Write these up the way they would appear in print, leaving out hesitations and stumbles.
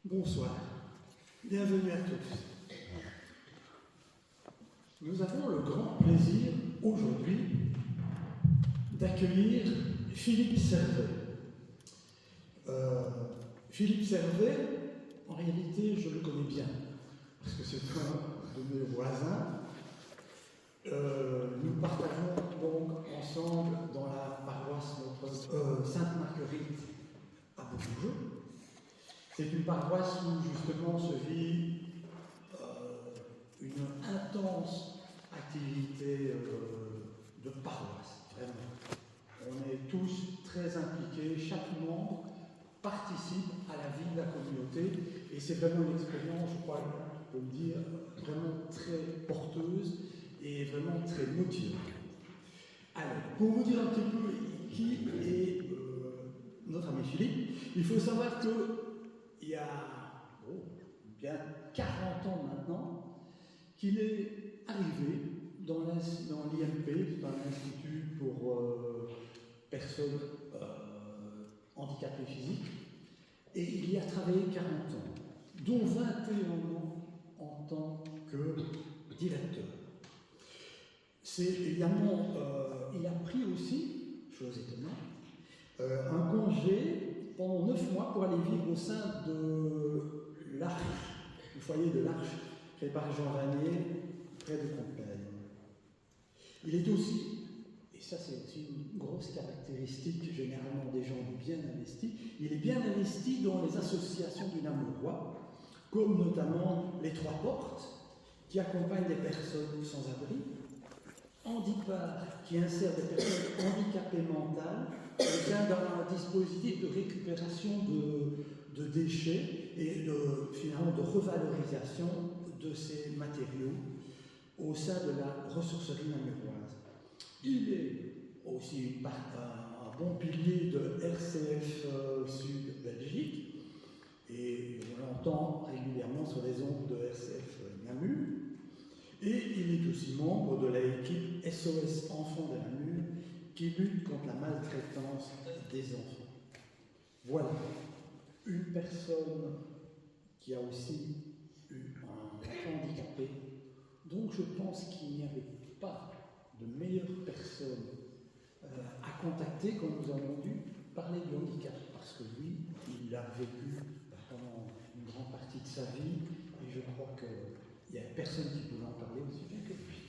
Bonsoir, bienvenue à tous. Nous avons le grand plaisir aujourd'hui d'accueillir Philippe Servet. Philippe Servet, en réalité, je le connais bien, parce que c'est un de mes voisins. Nous partageons donc ensemble dans la paroisse Sainte-Marguerite à Beaujeu. C'est une paroisse où justement se vit une intense activité de paroisse, vraiment. On est tous très impliqués, chaque membre participe à la vie de la communauté et c'est vraiment une expérience, je crois qu'on peut le dire, vraiment très porteuse et vraiment très motivante. Alors, pour vous dire un petit peu qui est notre ami Philippe, il faut savoir qu'il y a bien 40 ans maintenant qu'il est arrivé dans l'IMP, dans l'Institut pour personnes handicapées physiques, et il y a travaillé 40 ans, dont 21 ans en tant que directeur. Évidemment, il a pris aussi, chose étonnante, un congé pendant 9 mois pour aller vivre au sein de l'Arche, du foyer de l'Arche, créé par Jean Vanier, près de Compiègne. Il est aussi, et ça c'est aussi une grosse caractéristique généralement des gens bien investis, il est bien investi dans les associations du Namurois, comme notamment les Trois Portes, qui accompagnent des personnes sans abri, Handipar, qui insère des personnes handicapées mentales au sein d'un dispositif de récupération de déchets et finalement de revalorisation de ces matériaux au sein de la ressourcerie namuroise. Il est aussi un bon pilier de RCF Sud Belgique et on l'entend régulièrement sur les ondes de RCF Namur. Et il est aussi membre de l'équipe SOS Enfants de Namur qui lutte contre la maltraitance des enfants. Voilà, une personne qui a aussi eu un enfant handicapé, donc je pense qu'il n'y avait pas de meilleure personne à contacter quand nous avons dû parler du handicap, parce que lui, il l'a vécu pendant une grande partie de sa vie, et je crois qu'il n'y a personne qui pouvait en parler aussi bien que lui.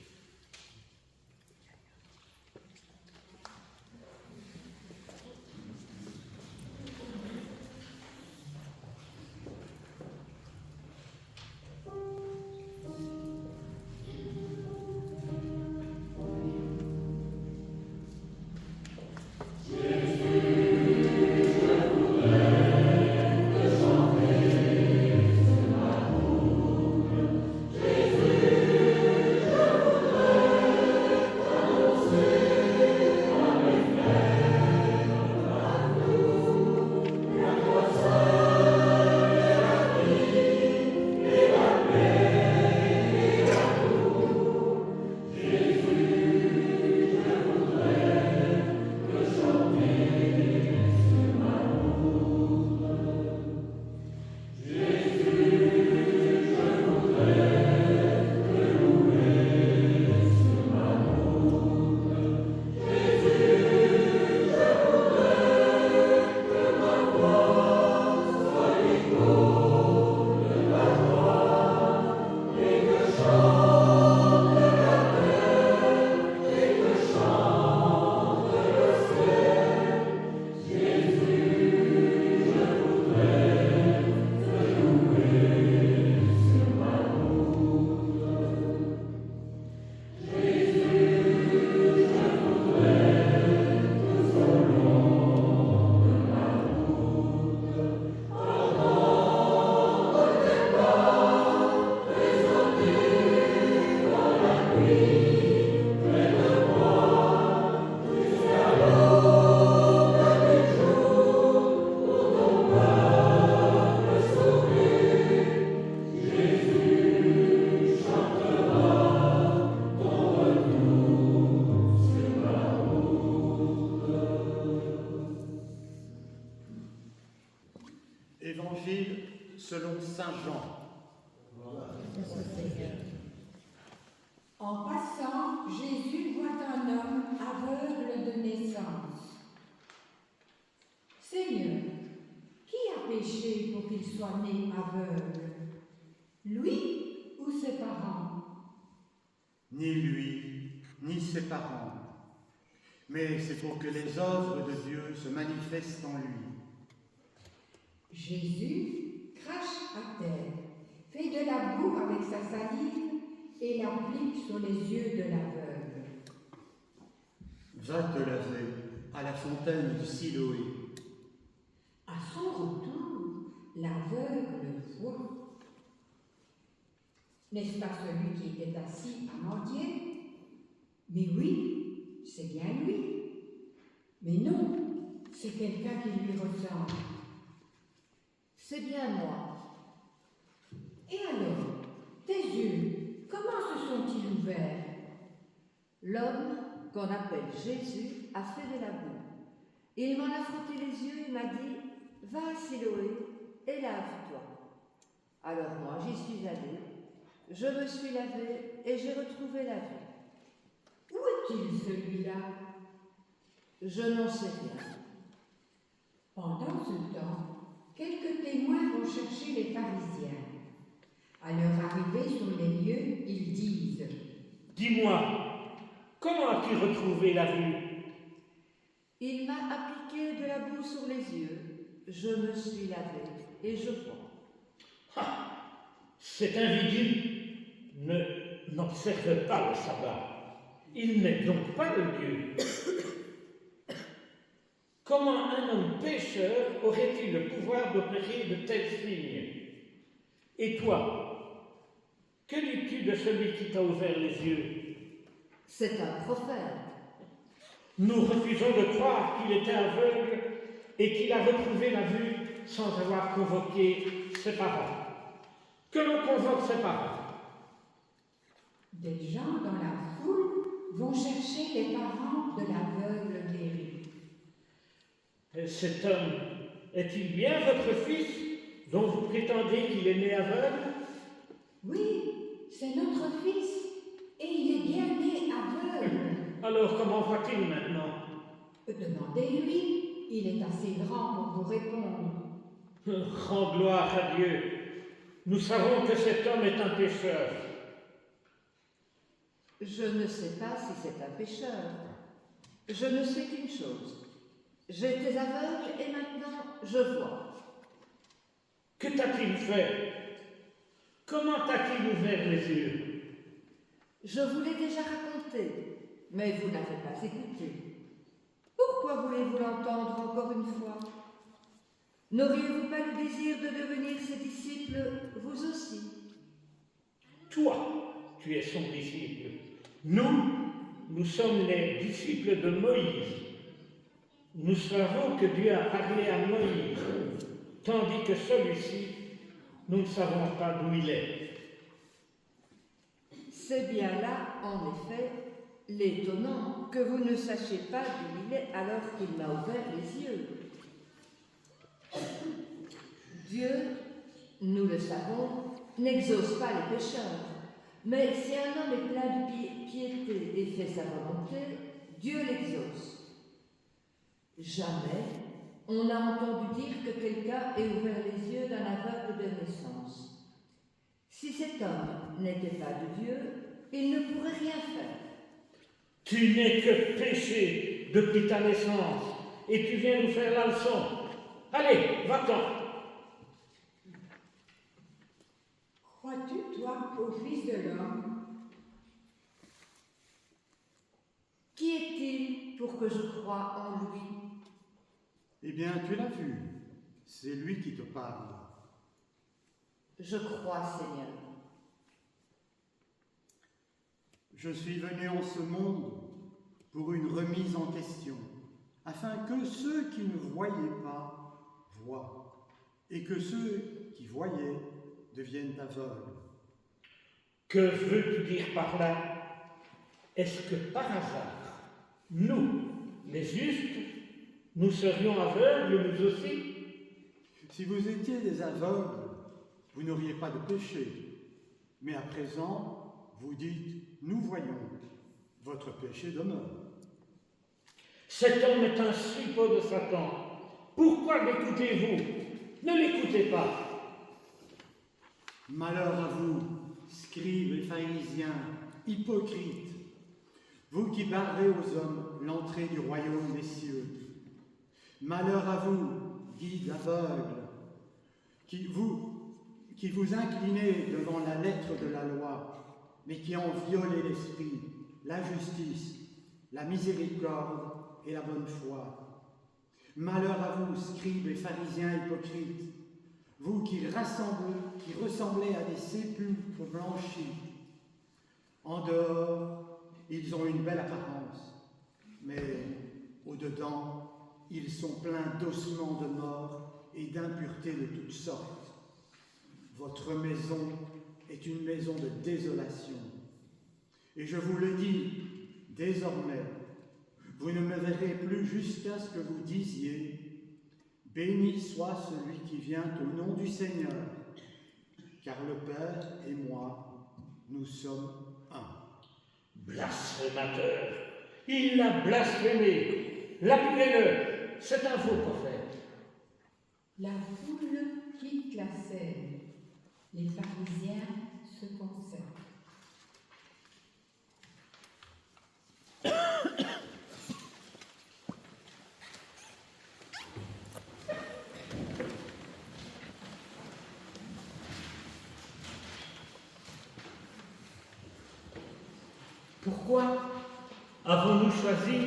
Évangile selon Saint Jean. En passant, Jésus voit un homme aveugle de naissance. Seigneur, qui a péché pour qu'il soit né aveugle? Lui ou ses parents? Ni lui, ni ses parents. Mais c'est pour que les œuvres de Dieu se manifestent en lui. Jésus crache à terre, fait de la boue avec sa salive et l'applique sur les yeux de l'aveugle. Va te laver à la fontaine de Siloé. À son retour, l'aveugle voit. N'est-ce pas celui qui était assis à mendier? Mais oui, c'est bien lui. Mais non, c'est quelqu'un qui lui ressemble. C'est bien moi. Et alors, tes yeux, comment se sont-ils ouverts? L'homme qu'on appelle Jésus a fait de la boue. Il m'en a frotté les yeux et m'a dit « Va à Siloé et lave-toi ». Alors moi, j'y suis allée, je me suis lavée et j'ai retrouvé la vue. Où est-il celui-là? Je n'en sais rien. Pendant ce temps, quelques témoins vont chercher les pharisiens. À leur arrivée sur les lieux, ils disent « Dis-moi, comment as-tu retrouvé la vue? Il m'a appliqué de la boue sur les yeux, je me suis lavée et je vois. Ah, cet individu n'observe pas le sabbat. Il n'est donc pas de Dieu. Comment un homme pécheur aurait-il le pouvoir d'opérer de tels signes? Et toi, que dis-tu de celui qui t'a ouvert les yeux? C'est un prophète. Nous refusons de croire qu'il était aveugle et qu'il a retrouvé la vue sans avoir convoqué ses parents. Que l'on convoque ses parents. Des gens dans la foule vont chercher les parents de l'aveugle guéri. Cet homme est-il bien votre fils dont vous prétendez qu'il est né aveugle? Oui, c'est notre fils, et il est bien né aveugle. Alors comment va-t-il maintenant? Demandez-lui, il est assez grand pour vous répondre. Rends gloire à Dieu. Nous savons que cet homme est un pécheur. Je ne sais pas si c'est un pécheur. Je ne sais qu'une chose. J'étais aveugle et maintenant je vois. Que t'a-t-il fait? Comment t'a-t-il ouvert les yeux? Je vous l'ai déjà raconté, mais vous n'avez pas écouté. Pourquoi voulez-vous l'entendre encore une fois? N'auriez-vous pas le désir de devenir ses disciples, vous aussi? Toi, tu es son disciple. Nous sommes les disciples de Moïse. Nous savons que Dieu a parlé à Moïse, tandis que celui-ci, nous ne savons pas d'où il est. C'est bien là, en effet, l'étonnant que vous ne sachiez pas d'où il est alors qu'il m'a ouvert les yeux. Dieu, nous le savons, n'exauce pas les pécheurs. Mais si un homme est plein de piété et fait sa volonté, Dieu l'exauce. Jamais on n'a entendu dire que quelqu'un ait ouvert les yeux d'un aveugle de naissance. Si cet homme n'était pas de Dieu, il ne pourrait rien faire. Tu n'es que péché depuis ta naissance et tu viens nous faire la leçon. Allez, va-t'en. Crois-tu, toi, au Fils de l'homme? Qui est-il pour que je croie en lui? Eh bien, tu l'as vu. C'est lui qui te parle. Je crois, Seigneur. Je suis venu en ce monde pour une remise en question, afin que ceux qui ne voyaient pas voient, et que ceux qui voyaient deviennent aveugles. Que veux-tu dire par là? Est-ce que par hasard, nous, les justes, nous serions aveugles nous aussi? Si vous étiez des aveugles, vous n'auriez pas de péché. Mais à présent, vous dites, nous voyons, votre péché demeure. Cet homme est un suppôt de Satan. Pourquoi l'écoutez-vous? Ne l'écoutez pas. Malheur à vous, scribes et pharisiens, hypocrites, vous qui barrez aux hommes l'entrée du royaume des cieux. Malheur à vous, guides aveugles, qui vous inclinez devant la lettre de la loi, mais qui en violez l'esprit, la justice, la miséricorde et la bonne foi. Malheur à vous, scribes et pharisiens hypocrites, vous qui ressemblez à des sépulcres blanchis. En dehors, ils ont une belle apparence, mais au-dedans, ils sont pleins d'ossements de mort et d'impuretés de toutes sortes. Votre maison est une maison de désolation. Et je vous le dis, désormais, vous ne me verrez plus jusqu'à ce que vous disiez « Béni soit celui qui vient au nom du Seigneur, car le Père et moi, nous sommes un. » Blasphémateur, il l'a blasphémé. Lapidez-le, c'est un faux prophète. La foule quitte la scène. Les pharisiens se concertent. Pourquoi avons-nous choisi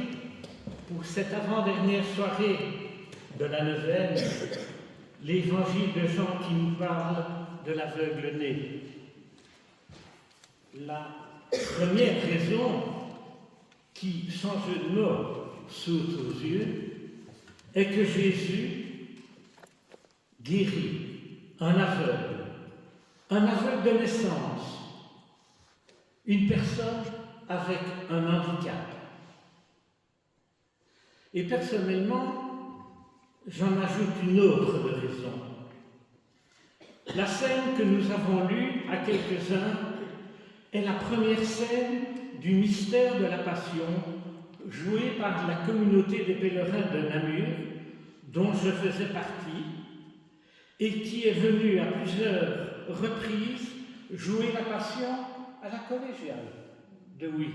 pour cette avant-dernière soirée de la neuvaine l'évangile de Jean qui nous parle de l'aveugle-né? La première raison qui, sans jeu de mots, saute aux yeux est que Jésus guérit un aveugle de naissance, une personne avec un handicap. Et personnellement, j'en ajoute une autre de raison. La scène que nous avons lue à quelques-uns est la première scène du mystère de la Passion jouée par la communauté des pèlerins de Namur, dont je faisais partie, et qui est venue à plusieurs reprises jouer la Passion à la collégiale de Huy,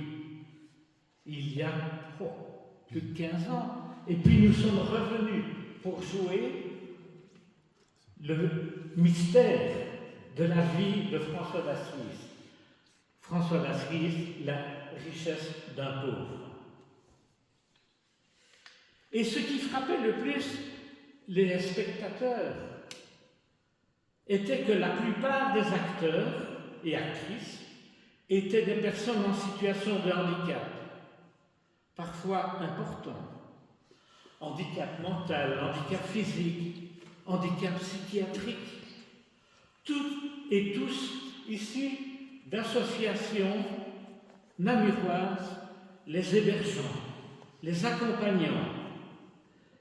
il y a plus de 15 ans. Et puis nous sommes revenus pour jouer le mystère de la vie de François d'Assise. François d'Assise, la richesse d'un pauvre. Et ce qui frappait le plus les spectateurs était que la plupart des acteurs et actrices étaient des personnes en situation de handicap, parfois important. Handicap mental, handicap physique, handicap psychiatrique. Toutes et tous issus d'associations namuroises, les hébergeant, les accompagnant,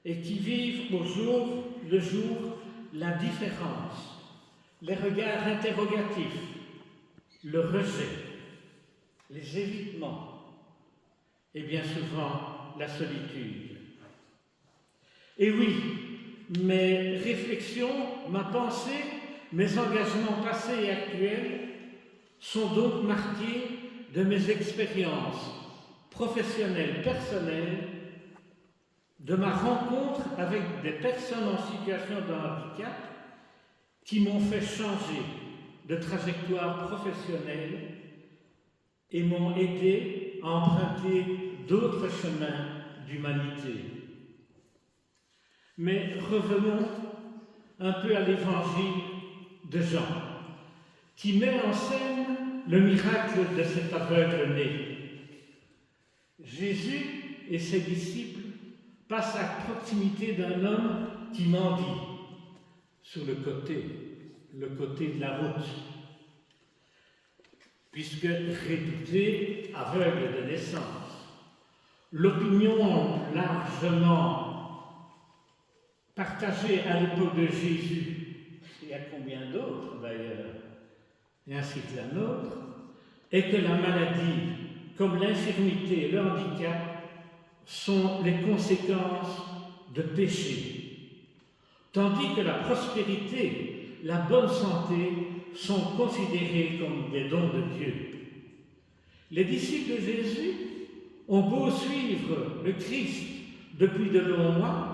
et qui vivent au jour le jour la différence, les regards interrogatifs, le rejet, les évitements et bien souvent la solitude. Et oui, mes réflexions, ma pensée, mes engagements passés et actuels sont donc marqués de mes expériences professionnelles, personnelles, de ma rencontre avec des personnes en situation de handicap qui m'ont fait changer de trajectoire professionnelle et m'ont aidé à emprunter d'autres chemins d'humanité. Mais revenons un peu à l'évangile de Jean, qui met en scène le miracle de cet aveugle né. Jésus et ses disciples passent à proximité d'un homme qui mendie sur le côté de la route, puisque réputé aveugle de naissance. L'opinion largement partagée à l'époque de Jésus et à combien d'autres d'ailleurs, et ainsi que la nôtre, est que la maladie, comme l'infirmité et le handicap, sont les conséquences de péché, tandis que la prospérité, la bonne santé sont considérés comme des dons de Dieu. Les disciples de Jésus ont beau suivre le Christ depuis de longs mois,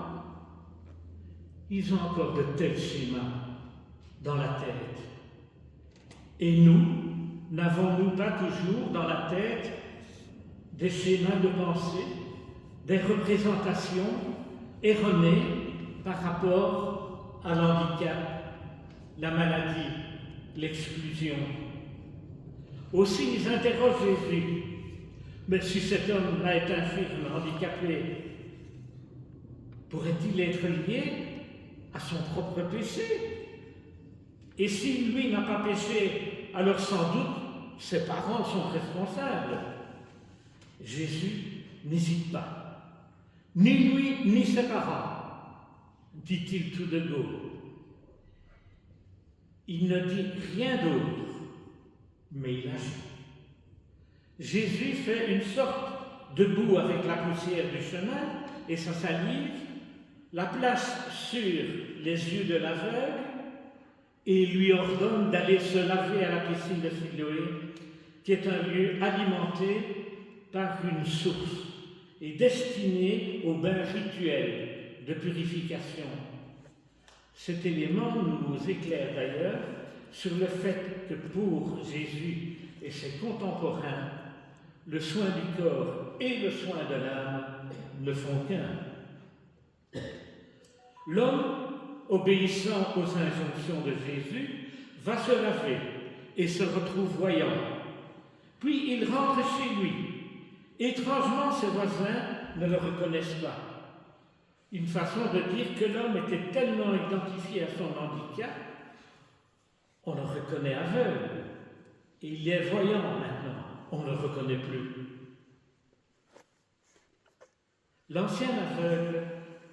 ils ont encore de tels schémas dans la tête. Et nous, n'avons-nous pas toujours dans la tête des schémas de pensée, des représentations erronées par rapport à l'handicap, la maladie, l'exclusion? Aussi, ils interrogent Jésus. Mais si cet homme-là est infirme, handicapé, pourrait-il être lié à son propre péché? Et si lui n'a pas péché, alors sans doute ses parents sont responsables. Jésus n'hésite pas. Ni lui, ni ses parents, dit-il tout de go. Il ne dit rien d'autre, mais il agit. Jésus fait une sorte de boue avec la poussière du chemin et sa salive, la place sur les yeux de l'aveugle et lui ordonne d'aller se laver à la piscine de Siloé, qui est un lieu alimenté par une source et destiné au bain rituel de purification. Cet élément nous éclaire d'ailleurs sur le fait que pour Jésus et ses contemporains, le soin du corps et le soin de l'âme ne font qu'un. L'homme, obéissant aux injonctions de Jésus, va se laver et se retrouve voyant. Puis il rentre chez lui. Étrangement, ses voisins ne le reconnaissent pas. Une façon de dire que l'homme était tellement identifié à son handicap, on le reconnaît aveugle. Et il est voyant maintenant, on ne le reconnaît plus. L'ancien aveugle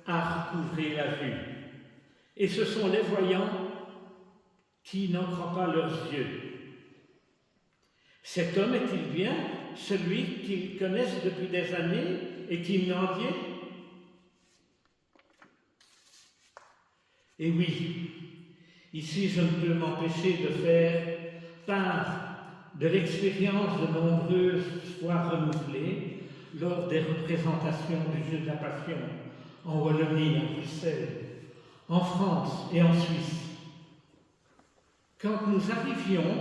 a recouvré la vue. Et ce sont les voyants qui n'en croient pas leurs yeux. Cet homme est-il bien celui qu'ils connaissent depuis des années et qui mendiait? Et oui, ici je ne peux m'empêcher de faire part de l'expérience de nombreuses fois renouvelée lors des représentations du jeu de la Passion en Wallonie, à Bruxelles, en France et en Suisse. Quand nous arrivions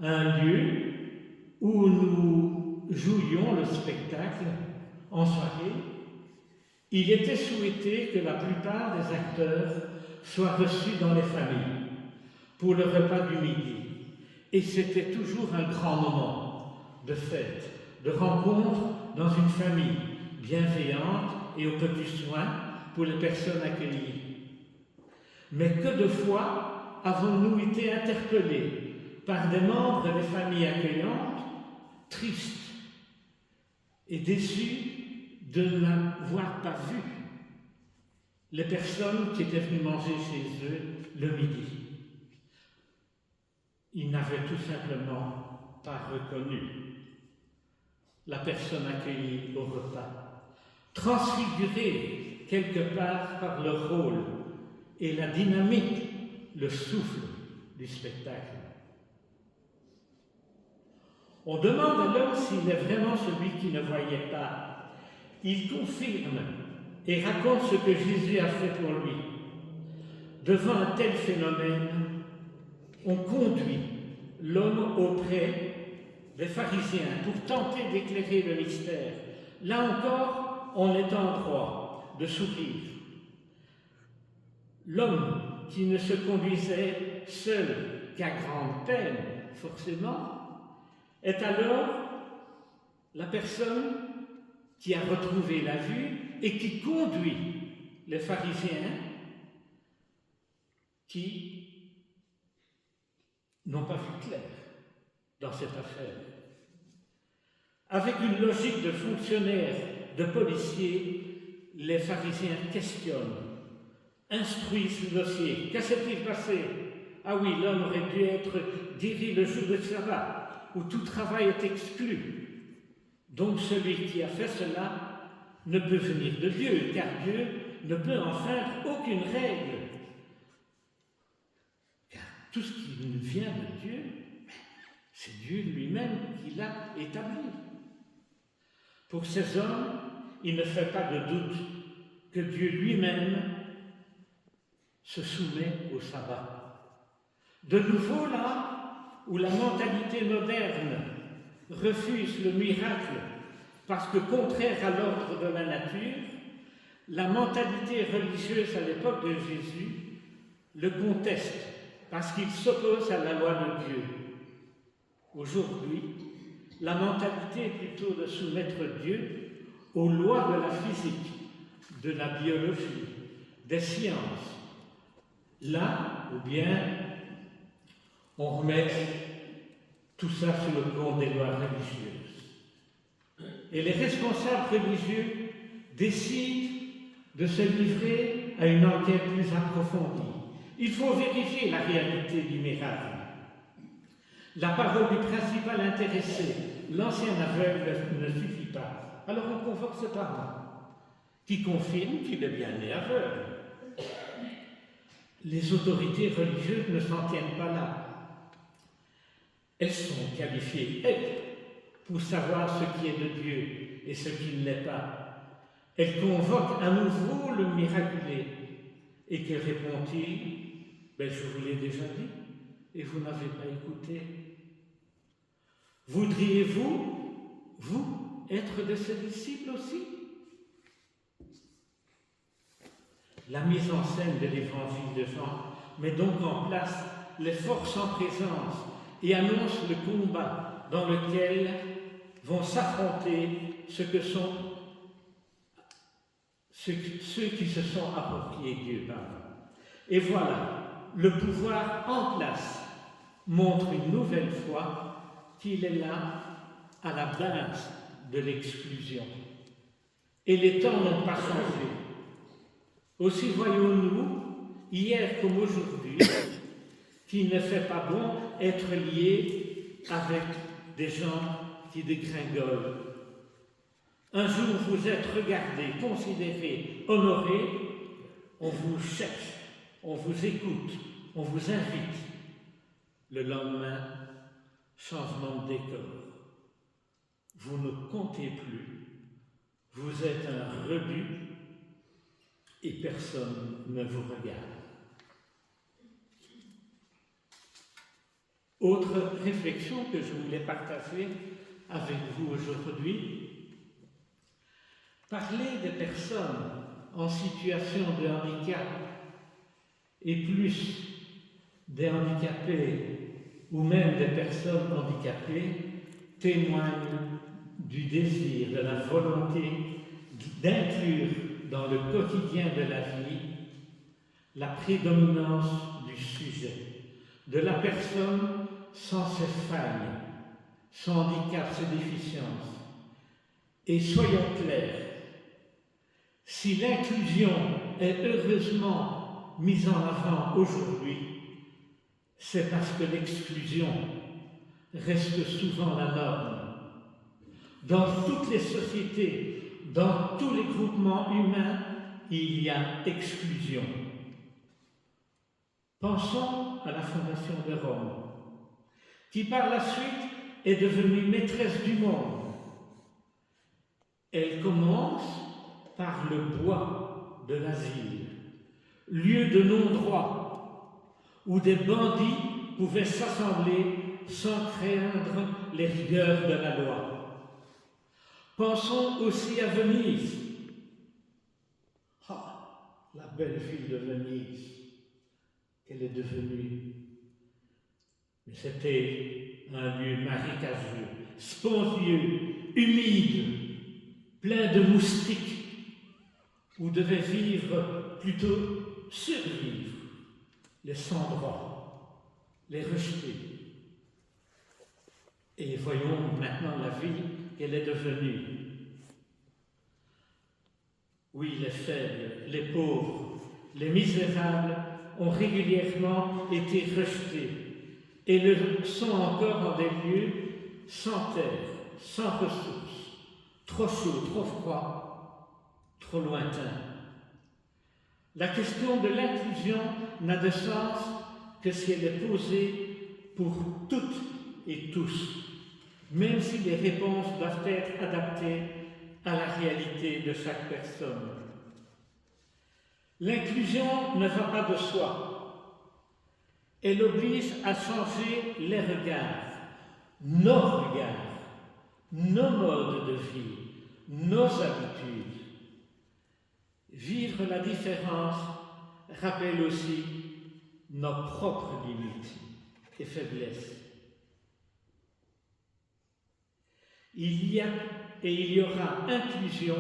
à un lieu où nous jouions le spectacle en soirée, il était souhaité que la plupart des acteurs soient reçus dans les familles pour le repas du midi. Et c'était toujours un grand moment de fête, de rencontre dans une famille bienveillante et aux petits soins pour les personnes accueillies. Mais que de fois avons-nous été interpellés par des membres des familles accueillantes, tristes et déçus de n'avoir pas vu les personnes qui étaient venues manger chez eux le midi. Ils n'avaient tout simplement pas reconnu la personne accueillie au repas, transfigurée quelque part par leur rôle et la dynamique, le souffle du spectacle. On demande alors s'il est vraiment celui qui ne voyait pas. Il confirme et raconte ce que Jésus a fait pour lui. Devant un tel phénomène, on conduit l'homme auprès des pharisiens pour tenter d'éclairer le mystère. Là encore, on est en droit de sourire. L'homme qui ne se conduisait seul qu'à grande peine, forcément, est alors la personne qui a retrouvé la vue et qui conduit les pharisiens qui n'ont pas vu clair dans cette affaire. Avec une logique de fonctionnaires, de policiers, les pharisiens questionnent, instruisent le dossier. Que s'est-il passé? Ah oui, l'homme aurait dû être guéri le jour de sabbat, où tout travail est exclu. Donc celui qui a fait cela ne peut venir de Dieu, car Dieu ne peut enfreindre aucune règle. Car tout ce qui vient de Dieu, c'est Dieu lui-même qui l'a établi. Pour ces hommes, il ne fait pas de doute que Dieu lui-même se soumet au sabbat. De nouveau, là où la mentalité moderne refuse le miracle parce que contraire à l'ordre de la nature, la mentalité religieuse à l'époque de Jésus le conteste parce qu'il s'oppose à la loi de Dieu. Aujourd'hui, la mentalité est plutôt de soumettre Dieu aux lois de la physique, de la biologie, des sciences. Là, ou bien, on remet tout ça sur le compte des lois religieuses. Et les responsables religieux décident de se livrer à une enquête plus approfondie. Il faut vérifier la réalité du miracle. La parole du principal intéressé, l'ancien aveugle, ne suffit pas. Alors on convoque ce parent, qui confirme qu'il est bien né aveugle. Les autorités religieuses ne s'en tiennent pas là. Elles sont qualifiées, elles, pour savoir ce qui est de Dieu et ce qui ne l'est pas. Elles convoquent à nouveau le miraculé. Et que répond-il? Ben, je vous l'ai déjà dit, et vous n'avez pas écouté. Voudriez-vous, vous, être de ses disciples aussi? La mise en scène de l'évangile de Jean met donc en place les forces en présence et annonce le combat dans lequel vont s'affronter ceux qui se sont appropriés Dieu. Et voilà, le pouvoir en place montre une nouvelle fois qu'il est là à la base de l'exclusion. Et les temps n'ont pas changé. Aussi voyons-nous, hier comme aujourd'hui, qu'il ne fait pas bon être lié avec des gens qui dégringolent. Un jour vous êtes regardé, considéré, honoré, on vous cherche, on vous écoute, on vous invite. Le lendemain, changement de décor. Vous ne comptez plus, vous êtes un rebut et personne ne vous regarde. Autre réflexion que je voulais partager avec vous aujourd'hui, parler des personnes en situation de handicap et plus des handicapés ou même des personnes handicapées témoignent du désir, de la volonté d'inclure dans le quotidien de la vie la prédominance du sujet, de la personne sans ses failles, son handicap, ses déficiences. Et soyons clairs, si l'inclusion est heureusement mise en avant aujourd'hui, c'est parce que l'exclusion reste souvent la norme. Dans toutes les sociétés, dans tous les groupements humains, il y a exclusion. Pensons à la Fondation de Rome, qui par la suite est devenue maîtresse du monde. Elle commence par le bois de l'asile, lieu de non-droit, où des bandits pouvaient s'assembler sans craindre les rigueurs de la loi. Pensons aussi à Venise. Ah, la belle ville de Venise, qu'elle est devenue. Mais c'était un lieu marécageux, spongieux, humide, plein de moustiques, où devaient vivre, plutôt survivre, les sans-droits, les rejetés. Et voyons maintenant la ville qu'elle est devenue. Oui, les faibles, les pauvres, les misérables ont régulièrement été rejetés et le sont encore dans des lieux sans terre, sans ressources, trop chauds, trop froids, trop lointains. La question de l'inclusion n'a de sens que si elle est posée pour toutes et tous, même si les réponses doivent être adaptées à la réalité de chaque personne. L'inclusion ne va pas de soi. Elle oblige à changer les regards, nos modes de vie, nos habitudes. Vivre la différence rappelle aussi nos propres limites et faiblesses. Il y a et il y aura inclusion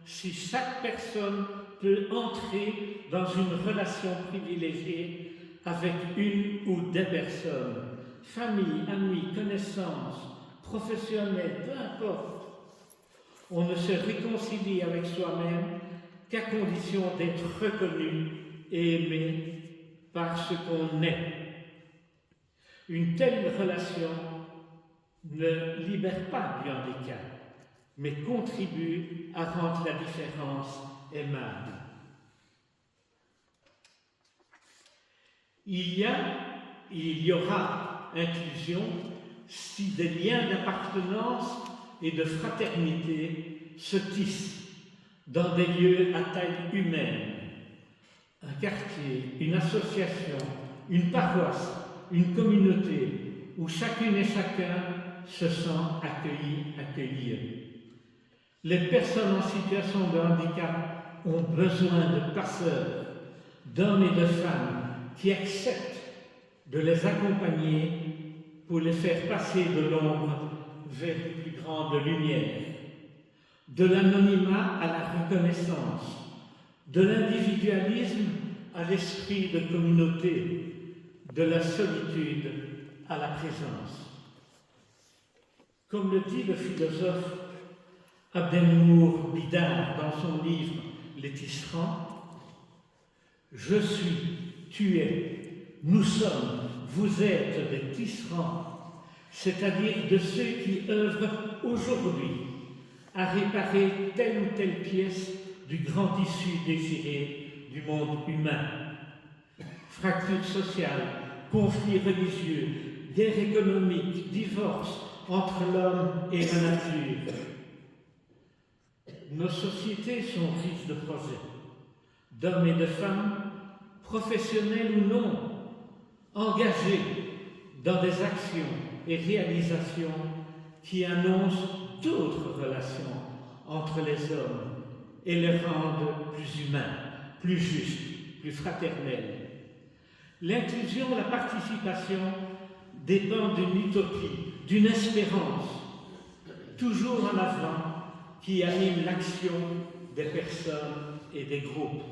si chaque personne peut entrer dans une relation privilégiée avec une ou des personnes, famille, amis, connaissances, professionnels, peu importe. On ne se réconcilie avec soi-même qu'à condition d'être reconnu et aimé par ce qu'on est. Une telle relation ne libère pas du handicap, mais contribue à rendre la différence aimable. Il y aura inclusion si des liens d'appartenance et de fraternité se tissent dans des lieux à taille humaine, un quartier, une association, une paroisse, une communauté où chacune et chacun se sent accueilli. Les personnes en situation de handicap ont besoin de passeurs, d'hommes et de femmes qui acceptent de les accompagner pour les faire passer de l'ombre vers une plus grande lumière, de l'anonymat à la reconnaissance, de l'individualisme à l'esprit de communauté, de la solitude à la présence. Comme le dit le philosophe Abdelmour Bidar dans son livre Les tisserands, je suis, tu es, nous sommes, vous êtes des tisserands, c'est-à-dire de ceux qui œuvrent aujourd'hui à réparer telle ou telle pièce du grand tissu désiré du monde humain. Fractures sociales, conflits religieux, guerre économique, divorce entre l'homme et la nature. Nos sociétés sont riches de projets, d'hommes et de femmes, professionnels ou non, engagés dans des actions et réalisations qui annoncent d'autres relations entre les hommes et les rendent plus humains, plus justes, plus fraternels. L'inclusion, la participation dépend d'une utopie, d'une espérance, toujours en avant, qui anime l'action des personnes et des groupes.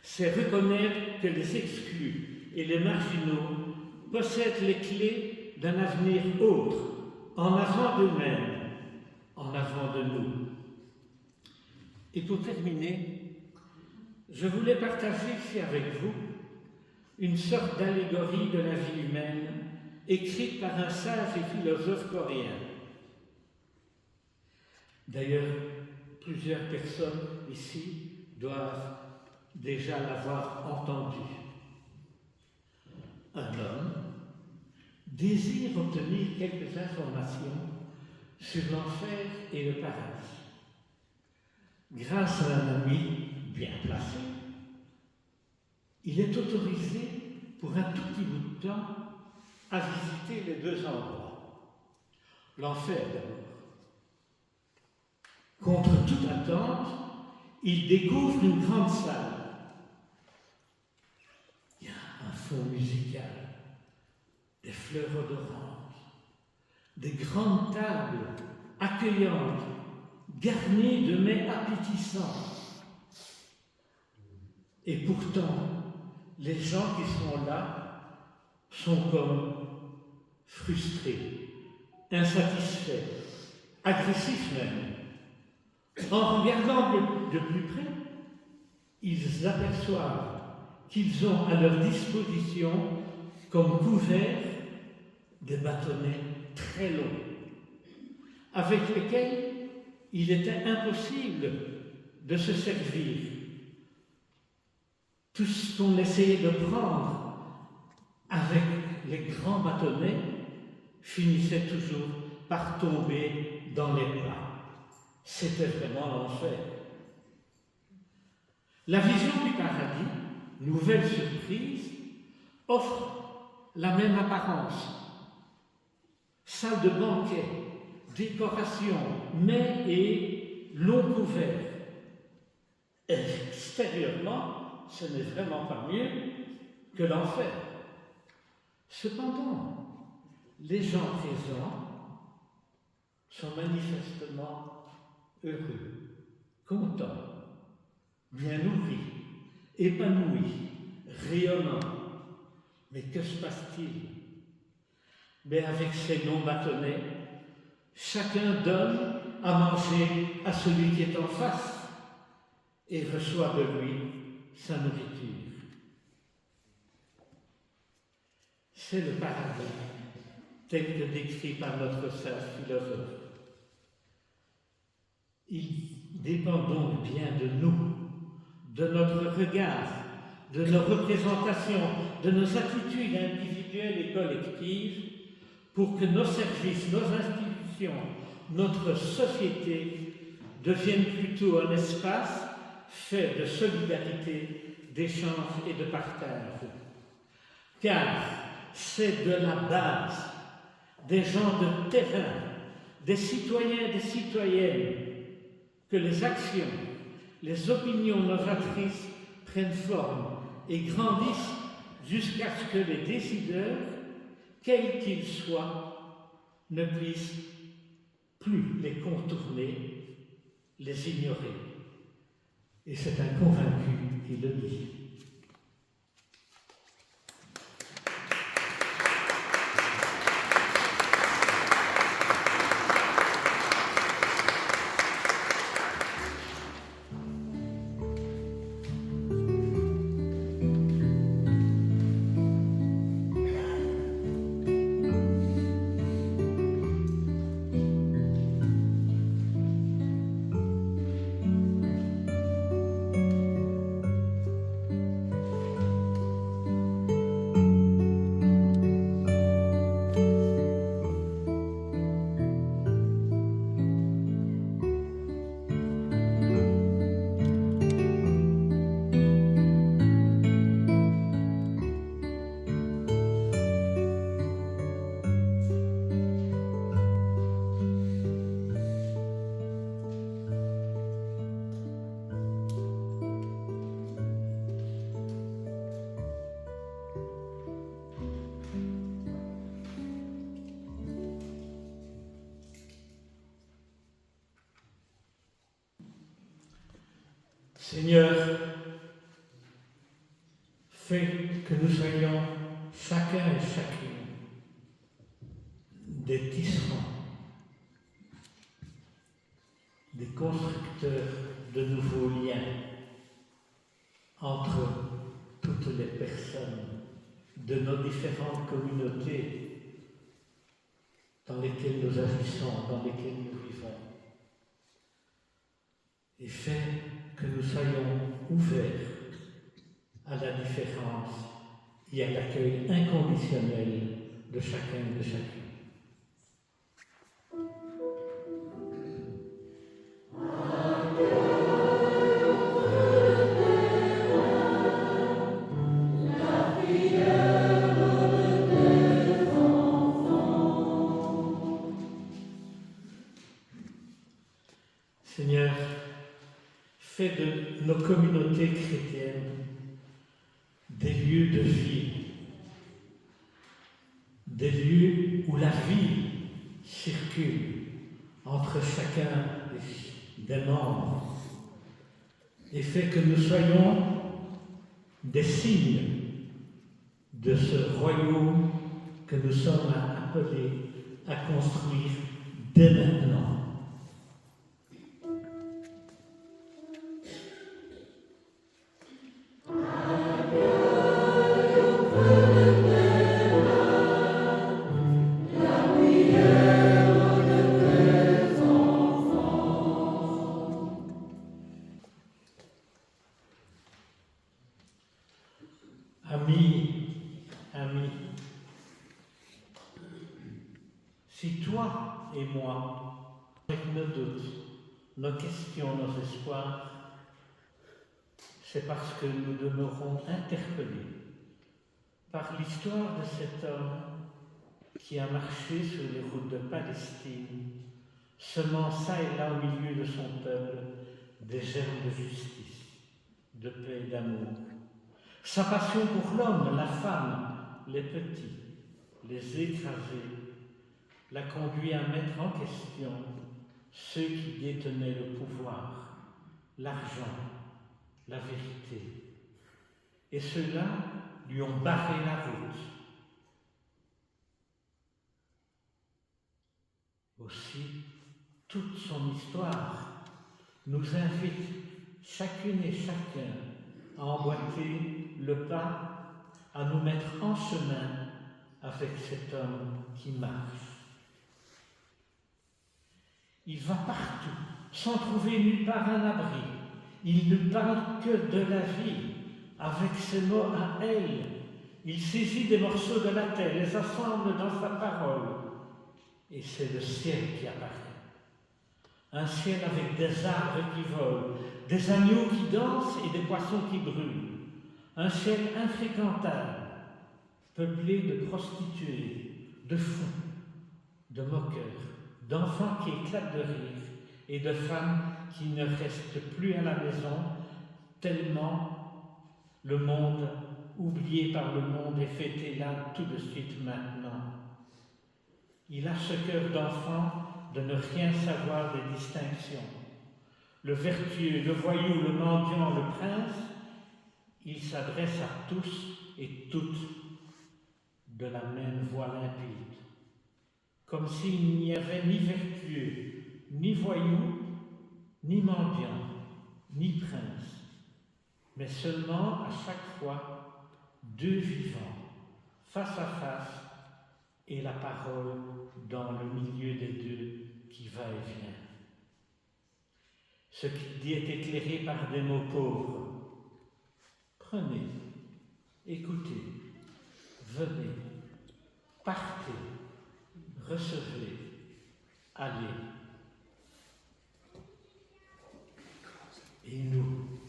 C'est reconnaître que les exclus et les marginaux possèdent les clés d'un avenir autre, en avant d'eux-mêmes, en avant de nous. Et pour terminer, je voulais partager ici avec vous une sorte d'allégorie de la vie humaine écrite par un sage et philosophe coréen. D'ailleurs, plusieurs personnes ici doivent déjà l'avoir entendu. Un homme désire obtenir quelques informations sur l'enfer et le paradis. Grâce à un ami bien placé, il est autorisé pour un tout petit bout de temps à visiter les deux endroits. L'enfer d'abord. Contre toute attente, il découvre une grande salle. Il y a un fond musical, des fleurs odorantes, des grandes tables accueillantes, garnies de mets appétissants. Et pourtant, les gens qui sont là sont comme frustrés, insatisfaits, agressifs même. En regardant de plus près, ils aperçoivent qu'ils ont à leur disposition comme couvert des bâtonnets très longs, avec lesquels il était impossible de se servir. Tout ce qu'on essayait de prendre avec les grands bâtonnets finissait toujours par tomber dans les plats. C'était vraiment l'enfer. La vision du paradis, nouvelle surprise, offre la même apparence. Salle de banquet, décoration, mets et long couvert. Extérieurement, ce n'est vraiment pas mieux que l'enfer. Cependant, les gens présents sont manifestement heureux, contents, bien nourris, épanouis, rayonnants. Mais que se passe-t-il? Mais avec ces longs bâtonnets, chacun donne à manger à celui qui est en face et reçoit de lui sa nourriture. C'est le paradis, tel que décrit par notre sage philosophe. Il dépend donc bien de nous, de notre regard, de nos représentations, de nos attitudes individuelles et collectives, pour que nos services, nos institutions, notre société deviennent plutôt un espace fait de solidarité, d'échange et de partage. Car c'est de la base des gens de terrain, des citoyens et des citoyennes, que les actions, les opinions novatrices prennent forme et grandissent jusqu'à ce que les décideurs, quels qu'ils soient, ne puissent plus les contourner, les ignorer. Et c'est un convaincu qui le dit. Seigneur, fais que nous soyons chacun et chacune des tisserands, des constructeurs de nouveaux liens entre toutes les personnes de nos différentes communautés dans lesquelles nous agissons, dans lesquelles nous vivons. Et fais que nous soyons ouverts à la différence et à l'accueil inconditionnel de chacun et de chacune. Seigneur, fais de nos communautés chrétiennes des lieux de vie, des lieux où la vie circule entre chacun des membres, et fais que nous soyons des signes de ce royaume que nous sommes appelés à construire dès maintenant. Amen. et moi, avec nos doutes, nos questions, nos espoirs, c'est parce que nous demeurons interpellés par l'histoire de cet homme qui a marché sur les routes de Palestine, semant ça et là au milieu de son peuple des germes de justice, de paix et d'amour. Sa passion pour l'homme, la femme, les petits, les écrasés, l'a conduit à mettre en question ceux qui détenaient le pouvoir, l'argent, la vérité. Et ceux-là lui ont barré la route. Aussi, toute son histoire nous invite, chacune et chacun, à emboîter le pas, à nous mettre en chemin avec cet homme qui marche. Il va partout, sans trouver nulle part un abri. Il ne parle que de la vie, avec ses mots à elle. Il saisit des morceaux de la terre, les assemble dans sa parole. Et c'est le ciel qui apparaît. Un ciel avec des arbres qui volent, des agneaux qui dansent et des poissons qui brûlent. Un ciel infréquentable, peuplé de prostituées, de fous, de moqueurs, d'enfants qui éclatent de rire et de femmes qui ne restent plus à la maison tellement le monde, oublié par le monde, est fêté là tout de suite maintenant. Il a ce cœur d'enfant de ne rien savoir des distinctions. Le vertueux, le voyou, le mendiant, le prince, il s'adresse à tous et toutes de la même voix limpide, comme s'il n'y avait ni vertueux, ni voyou, ni mendiant, ni prince, mais seulement à chaque fois deux vivants, face à face, et la parole dans le milieu des deux qui va et vient. Ce qu'il dit est éclairé par des mots pauvres. Prenez, écoutez, venez, partez, recevez, allez. Et nous,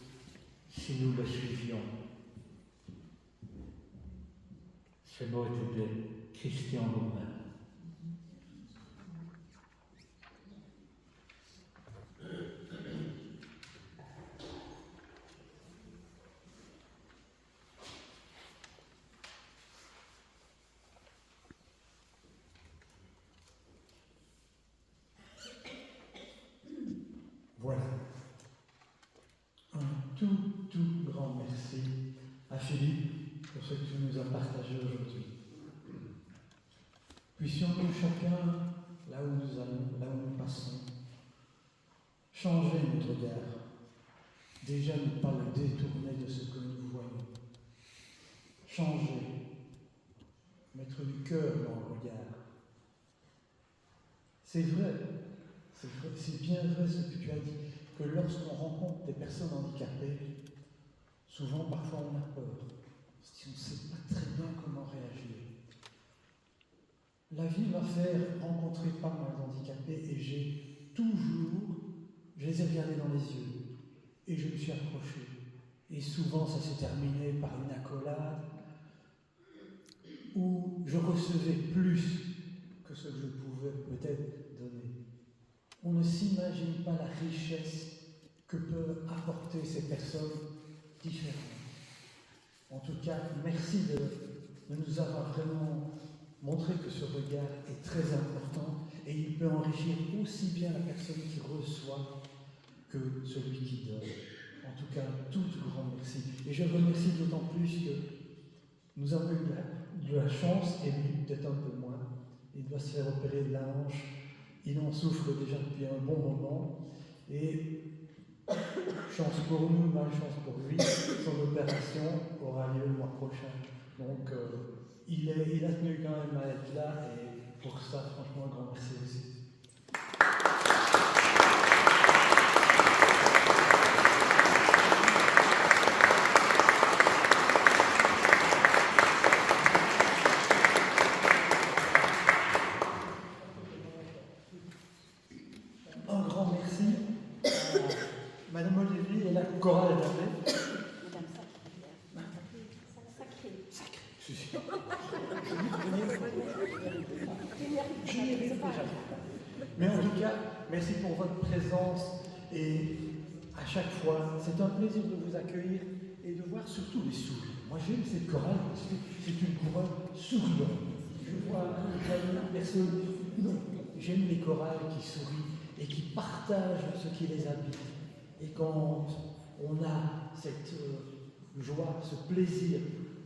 si nous le suivions, ces mots étaient de Christian Louvain. Voilà. Un tout grand merci à Philippe pour ce que tu nous as partagé aujourd'hui. Puissions-nous chacun, là où nous allons, là où nous passons, changer notre regard. Déjà ne pas le détourner de ce que nous voyons. Changer, mettre du cœur dans le regard. C'est vrai, c'est bien vrai ce que tu as dit, que lorsqu'on rencontre des personnes handicapées, souvent, parfois, on a peur, si on ne sait pas très bien comment réagir. La vie m'a fait rencontrer pas mal d'handicapés et je les ai regardés dans les yeux et je me suis approché. Et souvent, ça s'est terminé par une accolade où je recevais plus que ce que je pouvais peut-être donner. On ne s'imagine pas la richesse que peuvent apporter ces personnes différentes. En tout cas, merci de nous avoir vraiment montré que ce regard est très important et il peut enrichir aussi bien la personne qui reçoit que celui qui donne. En tout cas, tout grand merci. Et je remercie d'autant plus que nous avons eu de la chance, et lui peut-être un peu moins. Il doit se faire opérer de la hanche. Il en souffre déjà depuis un bon moment. Et chance pour nous, malchance pour lui, son opération aura lieu le mois prochain. Donc, il a tenu quand même à être là, et pour ça, franchement, un grand merci aussi. grand merci à Madame Olivier et la chorale d'Abbé. Mais en tout cas, merci pour votre présence et à chaque fois, c'est un plaisir de vous accueillir et de voir surtout les sourires. Moi j'aime cette chorale parce que c'est une chorale souriante. Je vois une personne, non, j'aime les chorales qui sourient et qui partagent ce qui les habite. Et quand on a cette joie, ce plaisir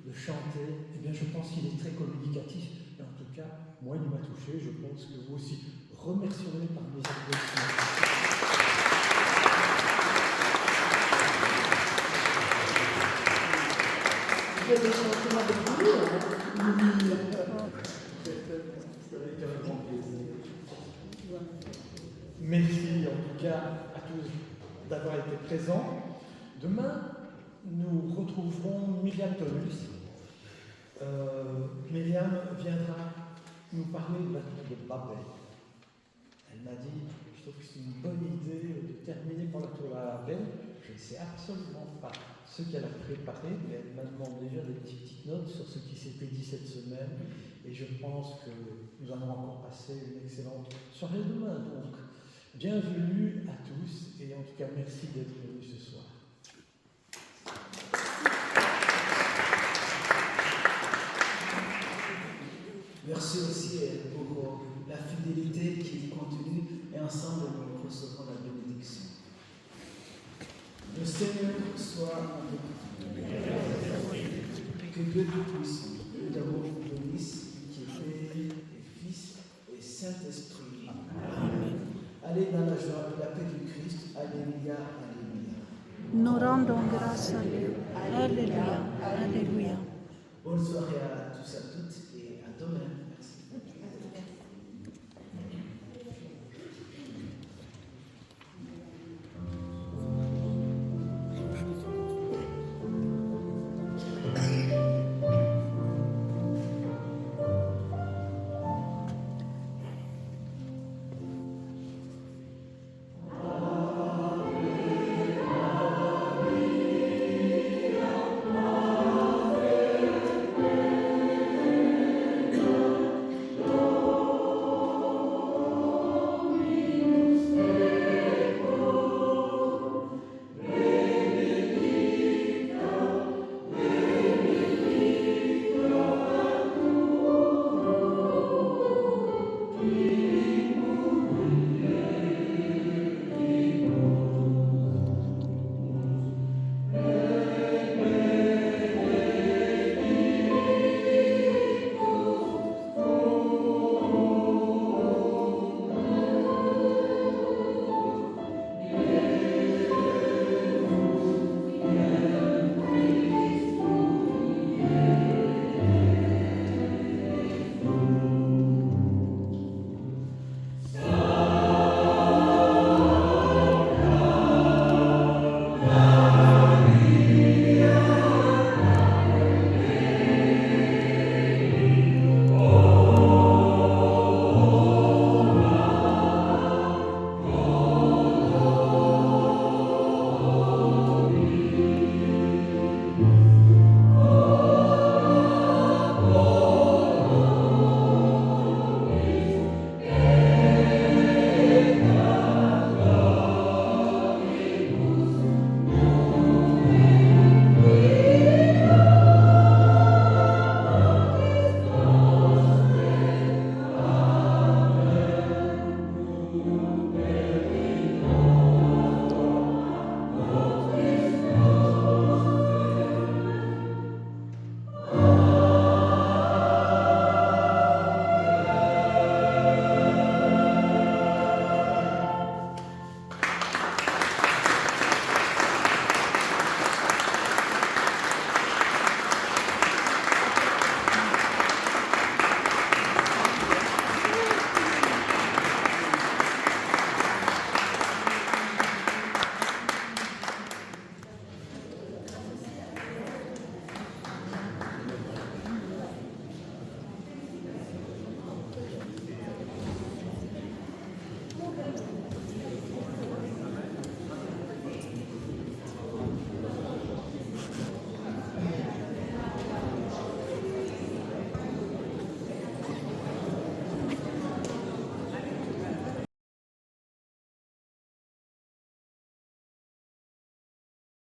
de chanter, eh bien je pense qu'il est très communicatif. Et en tout cas, moi il m'a touché, je pense que vous aussi remercierez par mes applaudissements. Je vais chanter avec vous. Merci en tout cas à tous d'avoir été présents. Demain, nous retrouverons Myriam Tonus. Myriam viendra nous parler de la tour de Babel. Elle m'a dit, je trouve que c'est une bonne idée de terminer par la tour de Babel. Je ne sais absolument pas ce qu'elle a préparé, mais elle m'a demandé déjà des petites notes sur ce qui s'était dit cette semaine. Et je pense que nous allons encore passer une excellente soirée demain. Donc, bienvenue à tous et en tout cas, merci d'être venus ce soir. Merci aussi pour la fidélité qui continue et ensemble nous recevrons la bénédiction. Le Seigneur soit avec vous. Que Dieu Tout-Puissant, Dieu d'amour vous bénisse, qui est Père et Fils et Saint-Esprit. Amen. Allez dans la joie et la paix du Christ. Alléluia, Alléluia. Nous rendons grâce à Dieu. Alléluia, Alléluia. Bonne soirée à tous et à toutes et à demain.